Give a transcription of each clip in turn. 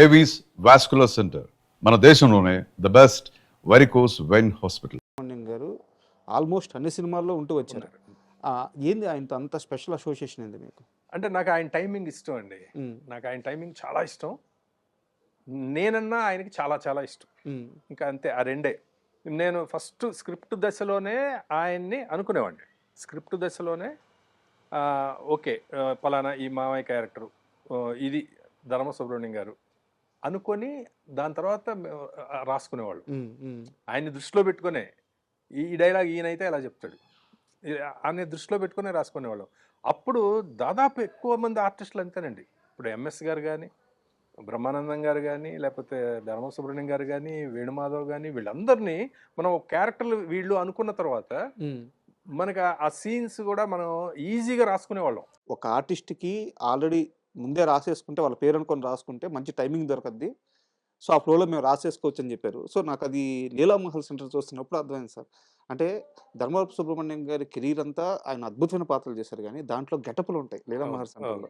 Avis vascular centre మన దేశంలోనే the best varicose vein hospital. గారు ఆల్మోస్ట్ అన్ని సినిమాల్లో ఉంటూ వచ్చారు. ఏంది ఆయనతో అంత స్పెషల్ అసోసియేషన్ ఏంది మీకు? అంటే నాకు ఆయన టైమింగ్ ఇష్టం అండి. నాకు ఆయన టైమింగ్ చాలా ఇష్టం. నేనన్నా ఆయనకి చాలా చాలా ఇష్టం. ఇంకా అంతే, ఆ రెండే. నేను ఫస్ట్ స్క్రిప్ట్ దశలోనే ఆయన్ని అనుకునేవాడిని. స్క్రిప్ట్ దశలోనే ఓకే, పలానా ఈ మామయ్య క్యారెక్టరు, ఇది ధర్మ సుబ్రహ్మణ్యం గారు అనుకొని దాని తర్వాత రాసుకునేవాళ్ళు. ఆయన్ని దృష్టిలో పెట్టుకునే ఈ డైలాగ్ ఈయనైతే ఎలా చెప్తాడు అనే దృష్టిలో పెట్టుకునే రాసుకునేవాళ్ళం. అప్పుడు దాదాపు ఎక్కువ మంది ఆర్టిస్టులు అంతేనండి. ఇప్పుడు ఎంఎస్ గారు కానీ, బ్రహ్మానందం గారు కానీ, లేకపోతే ధర్మ సుబ్రహ్మణ్యం గారు కానీ, వేణుమాధవ్ కానీ, వీళ్ళందరినీ మనం క్యారెక్టర్లు వీళ్ళు అనుకున్న తర్వాత మనకు ఆ సీన్స్ కూడా మనం ఈజీగా రాసుకునేవాళ్ళం. ఒక ఆర్టిస్ట్కి ఆల్రెడీ ముందే రాసేసుకుంటే, వాళ్ళ పేరు అనుకొని రాసుకుంటే మంచి టైమింగ్ దొరకద్ది. సో ఆ ఫ్లోలో మేము రాసేసుకోవచ్చు అని చెప్పారు. సో నాకు అది లీలామహల్ సెంటర్ చూస్తున్నప్పుడు అర్థమైంది సార్. అంటే ధర్మవరపు సుబ్రహ్మణ్యం గారి కెరీర్ అంతా ఆయన అద్భుతమైన పాత్రలు చేశారు, కానీ దాంట్లో గెటపులు ఉంటాయి లీలామహల్ సెంటర్లో.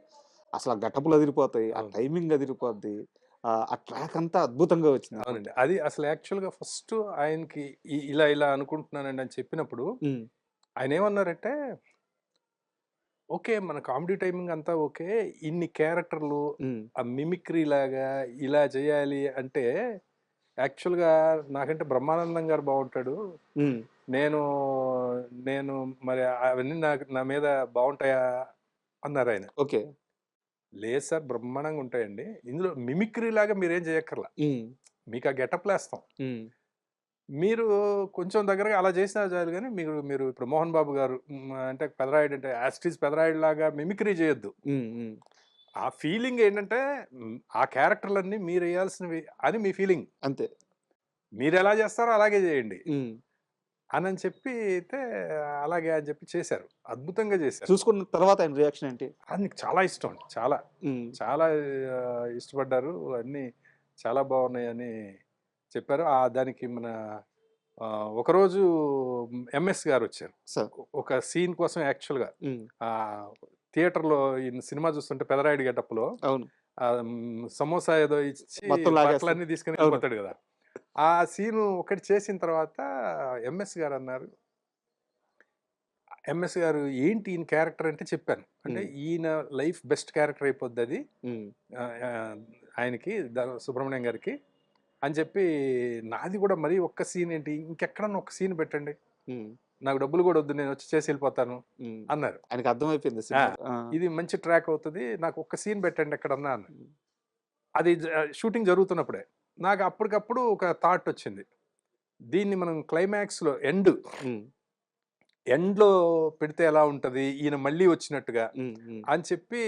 అసలు ఆ గెటపులు అదిరిపోతాయి, ఆ టైమింగ్ అదిరిపోద్ది, ఆ ట్రాక్ అంతా అద్భుతంగా వచ్చింది. అవునండి, అది అసలు యాక్చువల్గా ఫస్ట్ ఆయనకి ఇలా ఇలా అనుకుంటున్నానండి అని చెప్పినప్పుడు ఆయన ఏమన్నారంటే, ఓకే మన కామెడీ టైమింగ్ అంతా ఓకే, ఇన్ని క్యారెక్టర్లు ఆ మిమిక్రీ లాగా ఇలా చేయాలి అంటే యాక్చువల్గా నాకంటే బ్రహ్మానందం గారు బాగుంటాడు, నేను నేను మరి అవన్నీ నా మీద బాగుంటాయా అన్నారు ఆయన. ఓకే, లేదు సార్ బ్రహ్మాండంగా ఉంటాయండి, ఇందులో మిమిక్రీ లాగా మీరేం చేయక్కర్లా, మీకు ఆ గెటప్లు వేస్తాం, మీరు కొంచెం దగ్గరగా అలా చేసినా చాలు, కానీ మీరు ఇప్పుడు మోహన్ బాబు గారు అంటే పెదరాయుడు అంటే యాస్టీస్ పెదరాయుడు లాగా మిమిక్రీ చేయొద్దు. ఆ ఫీలింగ్ ఏంటంటే ఆ క్యారెక్టర్లన్నీ మీరు వేయాల్సినవి అని మీ ఫీలింగ్, అంతే, మీరు ఎలా చేస్తారో అలాగే చేయండి అని చెప్పి అయితే అలాగే అని చెప్పి చేశారు, అద్భుతంగా చేశారు. చూసుకున్న తర్వాత ఆయన రియాక్షన్ ఏంటి? అది నీకు చాలా ఇష్టం అండి, చాలా చాలా ఇష్టపడ్డారు, అన్నీ చాలా బాగున్నాయి అని చెప్పారు. దానికి మన ఒకరోజు ఎంఎస్ గారు వచ్చారు ఒక సీన్ కోసం. యాక్చువల్గా థియేటర్లో సినిమా చూస్తుంటే పెదరాయుడు గెటప్లో సమోసా ఏదో ఇచ్చి బట్టలన్నీ తీసుకుని వెళ్ళిపోతాడు కదా, ఆ సీను ఒకటి చేసిన తర్వాత ఎంఎస్ గారు అన్నారు, ఎంఎస్ గారు ఏంటి ఈయన క్యారెక్టర్ అంటే చెప్పాను, అంటే ఈయన లైఫ్ బెస్ట్ క్యారెక్టర్ అయిపోద్ది అది ఆయనకి సుబ్రహ్మణ్యం గారికి అని చెప్పి, నాది కూడా మరీ ఒక్క సీన్ ఏంటి, ఇంకెక్కడన్నా ఒక సీన్ పెట్టండి, నాకు డబ్బులు కూడా వద్దు, నేను వచ్చి చేసి వెళ్ళిపోతాను అన్నారు. ఆయనకి అర్థమైపోయింది ఇది మంచి ట్రాక్ అవుతుంది, నాకు ఒక్క సీన్ పెట్టండి ఎక్కడన్నా అన్నారు. అది షూటింగ్ జరుగుతున్నప్పుడే నాకు అప్పటికప్పుడు ఒక థాట్ వచ్చింది, దీన్ని మనం క్లైమాక్స్లో ఎండ్లో పెడితే ఎలా ఉంటుంది, ఈయన మళ్ళీ వచ్చినట్టుగా అని చెప్పి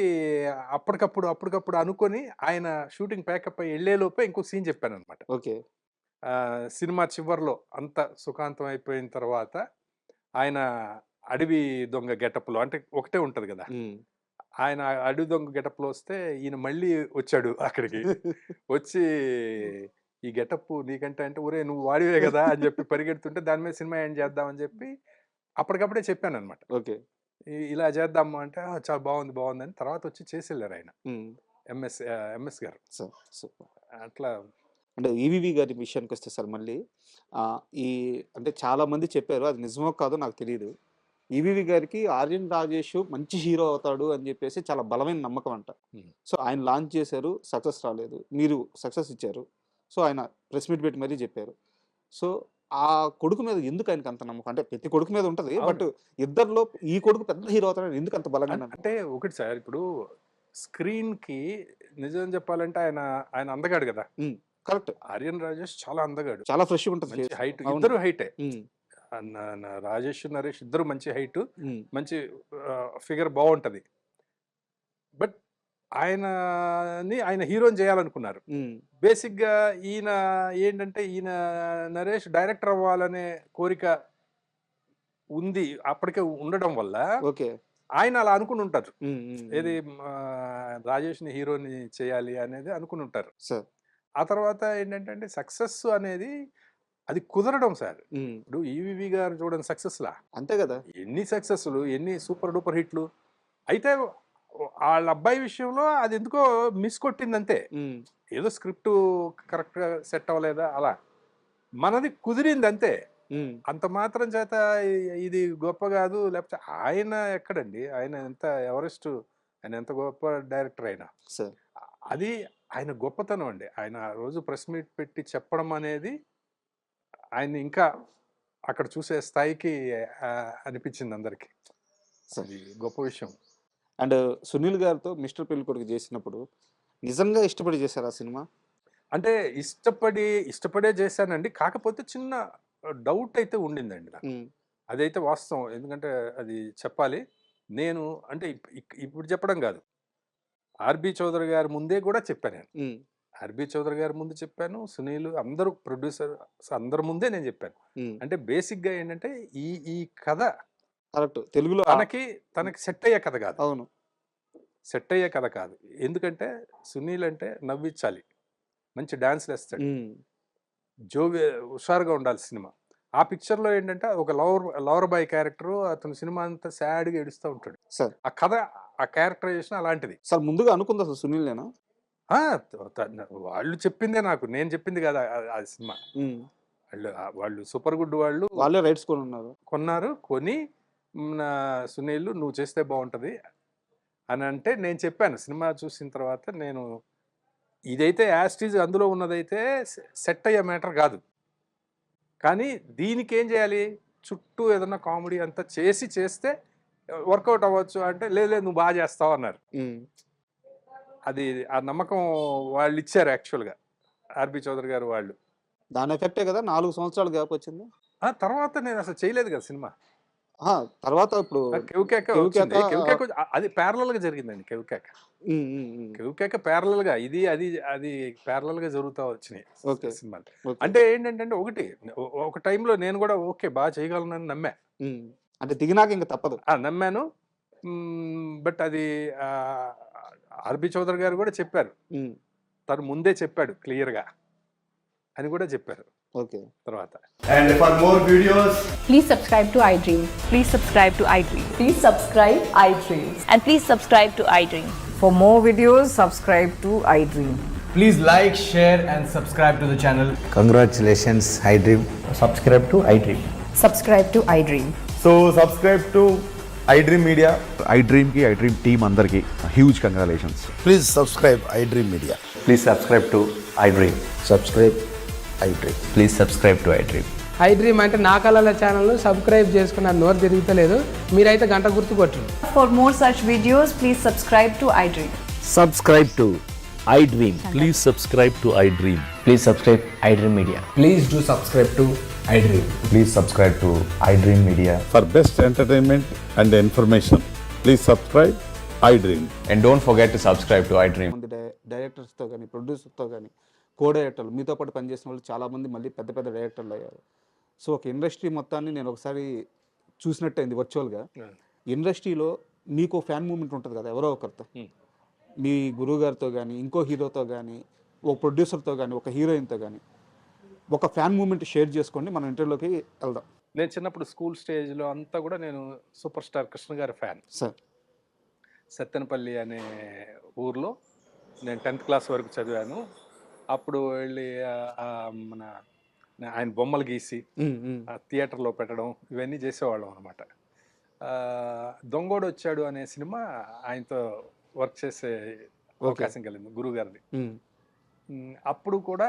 అప్పటికప్పుడు అనుకొని ఆయన షూటింగ్ ప్యాకప్ అయ్యి వెళ్ళేలోపే ఇంకో సీన్ చెప్పాను అనమాట. ఓకే, సినిమా చివర్లో అంత సుఖాంతం అయిపోయిన తర్వాత ఆయన అడవి దొంగ గెటప్లో, అంటే ఒకటే ఉంటది కదా, ఆయన అడవి దొంగ గెటప్లో వస్తే ఈయన మళ్ళీ వచ్చాడు అక్కడికి, వచ్చి ఈ గెటప్ నీకంటే అంటే ఒరే నువ్వు వాడివే కదా అని చెప్పి పరిగెడుతుంటే దాని మీద సినిమా ఏం చేద్దామని చెప్పి అప్పటికప్పుడే చెప్పాను అనమాట. ఓకే, ఇలా చేద్దాము అంటే చాలా బాగుంది అని తర్వాత వచ్చి చేసి వెళ్ళారు ఆయన ఎంఎస్ గారు. అట్లా అంటే ఈవీవి గారి విషయానికి వస్తే సార్, మళ్ళీ అంటే చాలా మంది చెప్పారు, అది నిజమో కాదో నాకు తెలియదు, ఈవీవి గారికి ఆర్యన్ రాజేష్ మంచి హీరో అవుతాడు అని చెప్పేసి చాలా బలమైన నమ్మకం అంట. సో ఆయన లాంచ్ చేశారు, సక్సెస్ రాలేదు, మీరు సక్సెస్ ఇచ్చారు, సో ఆయన ప్రెస్ మీట్ పెట్టి మరీ చెప్పారు. సో ఆ కొడుకు మీద ఎందుకు ఆయనకు అంత నమ్మకం? అంటే ప్రతి కొడుకు మీద ఉంటది, బట్ ఇద్దరిలో ఈ కొడుకు పెద్ద హీరో అవుతాడు ఎందుకు అంత బలంగా? అంటే ఒకటి సార్, ఇప్పుడు స్క్రీన్ కి నిజం చెప్పాలంటే ఆయన అందగాడు కదా. కరెక్ట్, ఆర్యన్ రాజేష్ చాలా అందగాడు, చాలా ఫ్రెష్ ఉంటుంది, హైట్, ఇద్దరు హైటే, రాజేష్ నరేష్ ఇద్దరు మంచి హైట్, మంచి ఫిగర్ బాగుంటది. బట్ ఆయన హీరోని చేయాలనుకున్నారు. బేసిక్ గా ఈయన ఏంటంటే, ఈయన నరేష్ డైరెక్టర్ అవ్వాలనే కోరిక ఉంది అప్పటికే ఉండడం వల్ల ఆయన అలా అనుకుని ఉంటారు, ఏది రాజేష్ ని హీరోని చేయాలి అనేది అనుకుని ఉంటారు. ఆ తర్వాత ఏంటంటే సక్సెస్ అనేది అది కుదరడం సార్. ఇప్పుడు ఈవీవి గారు చూడండి సక్సెస్ లా, అంతే కదా, ఎన్ని సక్సెస్లు, ఎన్ని సూపర్ డూపర్ హిట్లు, అయితే వాళ్ళ అబ్బాయి విషయంలో అది ఎందుకో మిస్ కొట్టింది అంతే. ఏదో స్క్రిప్ట్ కరెక్ట్గా సెట్ అవ్వలేదా అలా, మనది కుదిరింది అంతే. అంత మాత్రం చేత ఇది గొప్ప కాదు. లేకపోతే ఆయన ఎక్కడండి, ఆయన ఎంత ఎవరెస్ట్, ఆయన ఎంత గొప్ప డైరెక్టర్ అయినా, సార్ అది ఆయన గొప్పతనం అండి. ఆయన ఆ రోజు ప్రెస్ మీట్ పెట్టి చెప్పడం అనేది ఆయన ఇంకా అక్కడ చూసే స్థాయికి అనిపించింది అందరికీ. అది గొప్ప విషయం. అండ్ సునీల్ గారితో మిస్టర్ పెళ్ళికొడుకు చేసినప్పుడు నిజంగా ఇష్టపడి చేశారు ఆ సినిమా? అంటే ఇష్టపడే చేశానండి. కాకపోతే చిన్న డౌట్ అయితే ఉండిందండి నాకు. అదైతే వాస్తవం. ఎందుకంటే అది చెప్పాలి. నేను అంటే ఇప్పుడు చెప్పడం కాదు, ఆర్బి చౌదరి గారి ముందే కూడా చెప్పాను నేను. ఆర్బి చౌదరి గారి ముందు చెప్పాను, సునీల్ అందరూ ప్రొడ్యూసర్ అందరి ముందే నేను చెప్పాను. అంటే బేసిక్గా ఏంటంటే ఈ కథ కరెక్ట్ తెలుగులో తనకి సెట్ అయ్యే కథ కాదు. అవును, సెట్ అయ్యే కథ కాదు. ఎందుకంటే సునీల్ అంటే నవ్వించాలి, మంచి డాన్స్లు వేస్తాడు, హుషారుగా ఉండాలి సినిమా. ఆ పిక్చర్లో ఏంటంటే ఒక లవర్ బాయ్ క్యారెక్టర్, అతను సినిమా అంతా సాడ్గా ఏడుస్తూ ఉంటాడు సార్. ఆ కథ, ఆ క్యారెక్టరైజేషన్ అలాంటిది సార్. ముందుగా అనుకుందా సార్ సునీల్ నేనా? వాళ్ళు చెప్పిందే నాకు, నేను చెప్పింది కదా ఆ సినిమా. వాళ్ళు సూపర్ గుడ్ వాళ్ళే రైట్స్ కొన్నారు. కొని సునీల్ నువ్వు చేస్తే బాగుంటుంది అని అంటే నేను చెప్పాను. సినిమా చూసిన తర్వాత నేను ఇదైతే యాస్టీజ్ అందులో ఉన్నదైతే సెట్ అయ్యే మ్యాటర్ కాదు, కానీ దీనికి ఏం చేయాలి, చుట్టూ ఏదన్నా కామెడీ అంతా చేస్తే వర్కౌట్ అవ్వచ్చు అంటే, లేదు నువ్వు బాగా చేస్తావు అన్నారు. అది ఆ నమ్మకం వాళ్ళు ఇచ్చారు యాక్చువల్గా, ఆర్బి చౌదరి గారు వాళ్ళు. దాని ఎఫెక్టే కదా 4 సంవత్సరాలు గ్యాప్ వచ్చింది. తర్వాత నేను అసలు చేయలేదు కదా సినిమా. తర్వాత ఇప్పుడు కెవ్కేక అది ప్యారలల్ గా జరిగిందండి. కెవ్కేక ప్యారలల్ గా అది ప్యారలల్ గా జరుగుతూ వచ్చినాయి సినిమాలు. అంటే ఏంటంటే ఒక టైంలో నేను కూడా ఓకే బాగా చేయగలనని నమ్మా. అంటే దిగినాక ఇంకా తప్పదు నమ్మాను. బట్ అది ఆర్బి చౌదరి గారు కూడా చెప్పారు, తను ముందే చెప్పాడు క్లియర్ గా అని కూడా చెప్పారు. ఓకే తర్వాత And for more videos, please subscribe to iDream. Please subscribe to iDream. Please subscribe iDream. And please subscribe to iDream. For more videos, subscribe to iDream. please like, share and subscribe to the channel. Congratulations, iDream. Subscribe to iDream. Subscribe to iDream. So subscribe to iDream Media. iDream team అందరికి huge congratulations. Please subscribe iDream Media. Please subscribe to iDream. Subscribe iDream. Please subscribe to iDream. iDream అంటే నా కళల ఛానల్ను subscribe చేసుకున్న నోరు తిరుగుతలేదు, మీరైతే గంట గుర్తు కొట్టండి. For more such videos, please subscribe to iDream. Subscribe to iDream. Please subscribe to iDream. Please subscribe iDream Media. Please do subscribe to iDream. Please subscribe to iDream Media. For best entertainment and information, please subscribe iDream. And don't forget to subscribe to iDream. డైరెక్టర్స్తో కానీ ప్రొడ్యూసర్తో కానీ కో డైరెక్టర్లు మీతో పాటు పనిచేసిన వాళ్ళు చాలామంది మళ్ళీ పెద్ద పెద్ద డైరెక్టర్లు అయ్యారు. సో ఒక ఇండస్ట్రీ మొత్తాన్ని నేను ఒకసారి చూసినట్టయింది వర్చువల్గా. ఇండస్ట్రీలో మీకు ఫ్యాన్ మూమెంట్ ఉంటుంది కదా ఎవరో ఒకరితో, మీ గురువు గారితో కానీ, ఇంకో హీరోతో కానీ, ఒక ప్రొడ్యూసర్తో కానీ, ఒక హీరోయిన్తో కానీ ఒక ఫ్యాన్ మూమెంట్ షేర్ చేసుకోండి, మనం ఇంటర్వ్యూలోకి వెళ్దాం. నేను చిన్నప్పుడు స్కూల్ స్టేజ్లో అంతా కూడా నేను సూపర్ స్టార్ కృష్ణ గారి ఫ్యాన్ సార్. సత్తెనపల్లి అనే ఊర్లో నేను 10th క్లాస్ వరకు చదివాను. అప్పుడు వెళ్ళి మన ఆయన బొమ్మలు గీసి థియేటర్లో పెట్టడం ఇవన్నీ చేసేవాళ్ళం అనమాట. దొంగోడు వచ్చాడు అనే సినిమా ఆయనతో వర్క్ చేసే అవకాశం కలిగింది, గురువు గారిది. అప్పుడు కూడా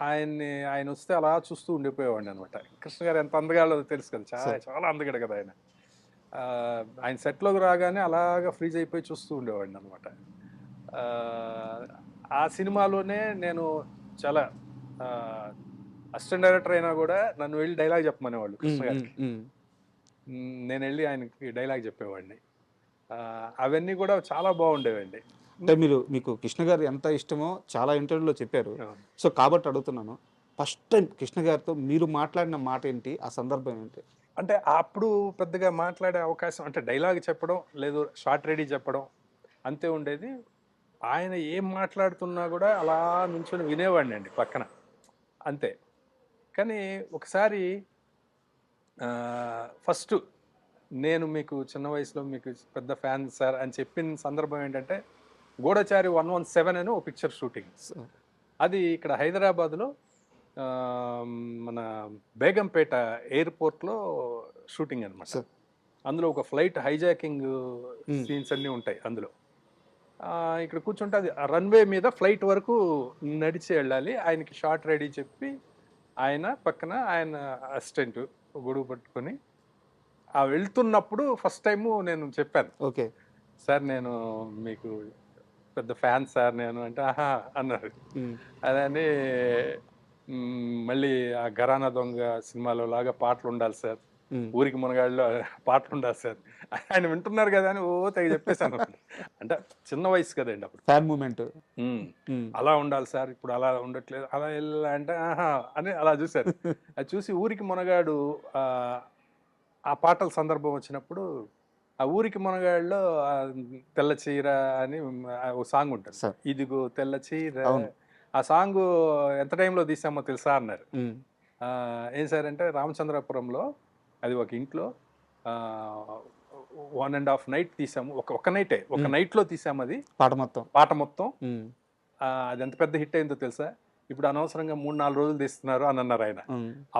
ఆయన వస్తే అలా చూస్తూ ఉండిపోయేవాడిని అనమాట. కృష్ణ గారు ఎంత అందగాడో తెలుసు కదా, చాలా అందగాడు కదా ఆయన. ఆయన సెట్లోకి రాగానే అలాగా ఫ్రీజ్ అయిపోయి చూస్తూ ఉండేవాడిని అనమాట. ఆ సినిమాలోనే నేను చాలా అసిస్టెంట్ డైరెక్టర్ అయినా కూడా నన్ను వెళ్ళి డైలాగ్ చెప్పమనేవాళ్ళు కృష్ణ గారికి. నేను వెళ్ళి ఆయనకి డైలాగ్ చెప్పేవాడిని. అవన్నీ కూడా చాలా బాగుండేవండి. అంటే మీకు కృష్ణ గారు ఎంత ఇష్టమో చాలా ఇంటర్వ్యూలో చెప్పారు. సో కాబట్టి అడుగుతున్నాను, ఫస్ట్ టైం కృష్ణ గారితో మీరు మాట్లాడిన మాట ఏంటి, ఆ సందర్భం ఏంటి? అంటే అప్పుడు పెద్దగా మాట్లాడే అవకాశం అంటే డైలాగ్ చెప్పడం లేదు, షార్ట్ రెడీ చెప్పడం అంతే ఉండేది. ఆయన ఏం మాట్లాడుతున్నా కూడా అలా నుంచొని వినేవాడిని అండి పక్కన, అంతే. కానీ ఒకసారి ఫస్ట్ నేను మీకు చిన్న వయసులో మీకు పెద్ద ఫ్యాన్ సార్ అని చెప్పిన సందర్భం ఏంటంటే గూఢచారి 117 అని ఒక పిక్చర్ షూటింగ్. అది ఇక్కడ హైదరాబాద్లో మన బేగంపేట ఎయిర్పోర్ట్లో షూటింగ్ అనమాట. అందులో ఒక ఫ్లైట్ హైజాకింగ్ సీన్స్ అన్నీ ఉంటాయి అందులో. ఇక్కడ కూర్చుంటే అది రన్వే మీద ఫ్లైట్ వరకు నడిచి వెళ్ళాలి. ఆయనకి షార్ట్ రెడీ చెప్పి ఆయన పక్కన ఆయన అసిస్టెంట్ గొడుగు పట్టుకొని వెళ్తున్నప్పుడు ఫస్ట్ టైము నేను చెప్పాను, ఓకే సార్ నేను మీకు పెద్ద ఫ్యాన్ సార్ నేను అంటే, ఆహా అన్నారు. అదని మళ్ళీ ఆ ఘరానా దొంగ సినిమాలో లాగా పాటలు ఉండాలి సార్, ఊరికి మునగాళ్ళలో పాటలు ఉండాలి సార్, ఆయన వింటున్నారు కదా అని తెగ చెప్పేశాను. అంటే చిన్న వయసు కదండి అప్పుడు, ఫ్యాన్ మూమెంట్. అలా ఉండాలి సార్, ఇప్పుడు అలా ఉండట్లేదు, అలా వెళ్ళా అంటే ఆహా అని అలా చూశారు. అది చూసి ఊరికి మునగాడు ఆ పాటల సందర్భం వచ్చినప్పుడు ఆ ఊరికి మునగాళ్ళలో తెల్ల చీర అని ఒక సాంగ్ ఉంటుంది, ఇదిగో తెల్ల చీర. ఆ సాంగ్ ఎంత టైంలో తీసామో తెలుసా అన్నారు. ఏం సార్ అంటే రామచంద్రపురంలో అది ఒక ఇంట్లో 1.5 night తీసాము. ఒక నైటే, ఒక నైట్లో తీసాము అది పాట మొత్తం. అది ఎంత పెద్ద హిట్ అయిందో తెలుసా, ఇప్పుడు అనవసరంగా 3-4 రోజులు తీస్తున్నారు అని అన్నారు ఆయన.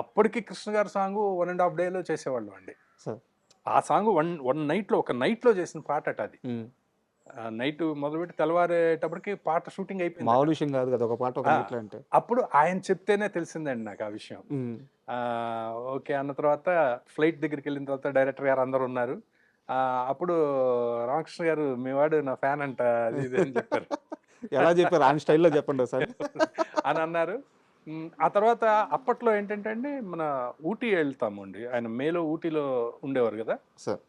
అప్పటికి కృష్ణ గారి సాంగ్ 1.5 days చేసేవాళ్ళు అండి. ఆ సాంగ్ వన్ నైట్లో, ఒక నైట్లో చేసిన పాట అట అది. నైట్ మొదలుపెట్టి తెల్లవారేటప్పటికి పాట షూటింగ్ అయిపోయింది. మామూలు విషయం కాదు కదా ఒక పాట ఒక నైట్లో అంటే. అప్పుడు ఆయన చెప్తేనే తెలిసిందండి నాకు ఆ విషయం. ఓకే అన్న తర్వాత ఫ్లైట్ దగ్గరికి వెళ్ళిన తర్వాత డైరెక్టర్ గారు అందరు ఉన్నారు. అప్పుడు రామకృష్ణ గారు మీ వాడు నా ఫ్యాన్ అంట అది ఇది అని చెప్పారు. ఎలా చెప్పారు ఆయన స్టైల్లో చెప్పండి సార్ అని అన్నారు. ఆ తర్వాత అప్పట్లో ఏంటంటే అండి మన ఊటీ వెళ్తాము అండి, ఆయన మేలో ఊటీలో ఉండేవారు కదా సార్.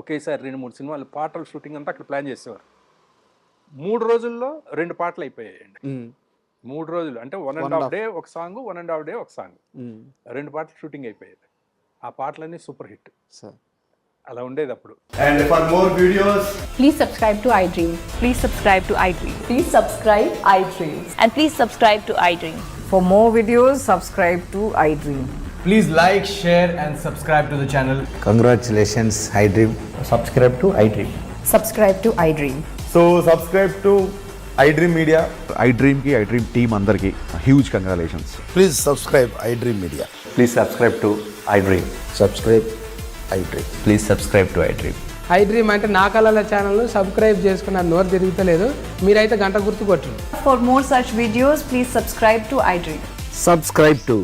ఒకేసారి 2-3 సినిమాలు పాటల షూటింగ్ అంతా అక్కడ ప్లాన్ చేసేవారు. 3 రోజుల్లో 2 పాటలు అయిపోయాయండి. 3 రోజులు అంటే 1.5 day ఒక సాంగ్, 1.5 day ఒక సాంగ్, 2 పాటలు షూటింగ్ అయిపోయేది. ఆ పాటలన్నీ సూపర్ హిట్ సార్. అలా ఉండేది అప్పుడు. And for more videos, Please subscribe to iDream. Please subscribe to iDream. Please subscribe iDream. And please subscribe to iDream. For more videos, subscribe to iDream. please like, share and subscribe to the channel. Congratulations, iDream. Subscribe to iDream. Subscribe to iDream. So subscribe to iDream Media. iDream కి iDream team అందరికి huge congratulations. Please subscribe iDream Media. Please subscribe to iDream. Subscribe iDream. Please subscribe to iDream. iDream అంటే నా కళల channel subscribe చేసుకున్న నోరు తిరుగుతలేదు, మీరైతే గంట గుర్తు కొట్టండి. For more such videos, please subscribe to iDream. Subscribe to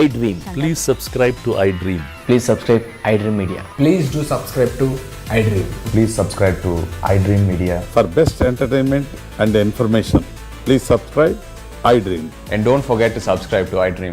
iDream. Please subscribe to iDream. Please subscribe iDream Media. Please do subscribe to iDream. Please subscribe to iDream Media. For best entertainment and information, please subscribe iDream. And don't forget to subscribe to iDream.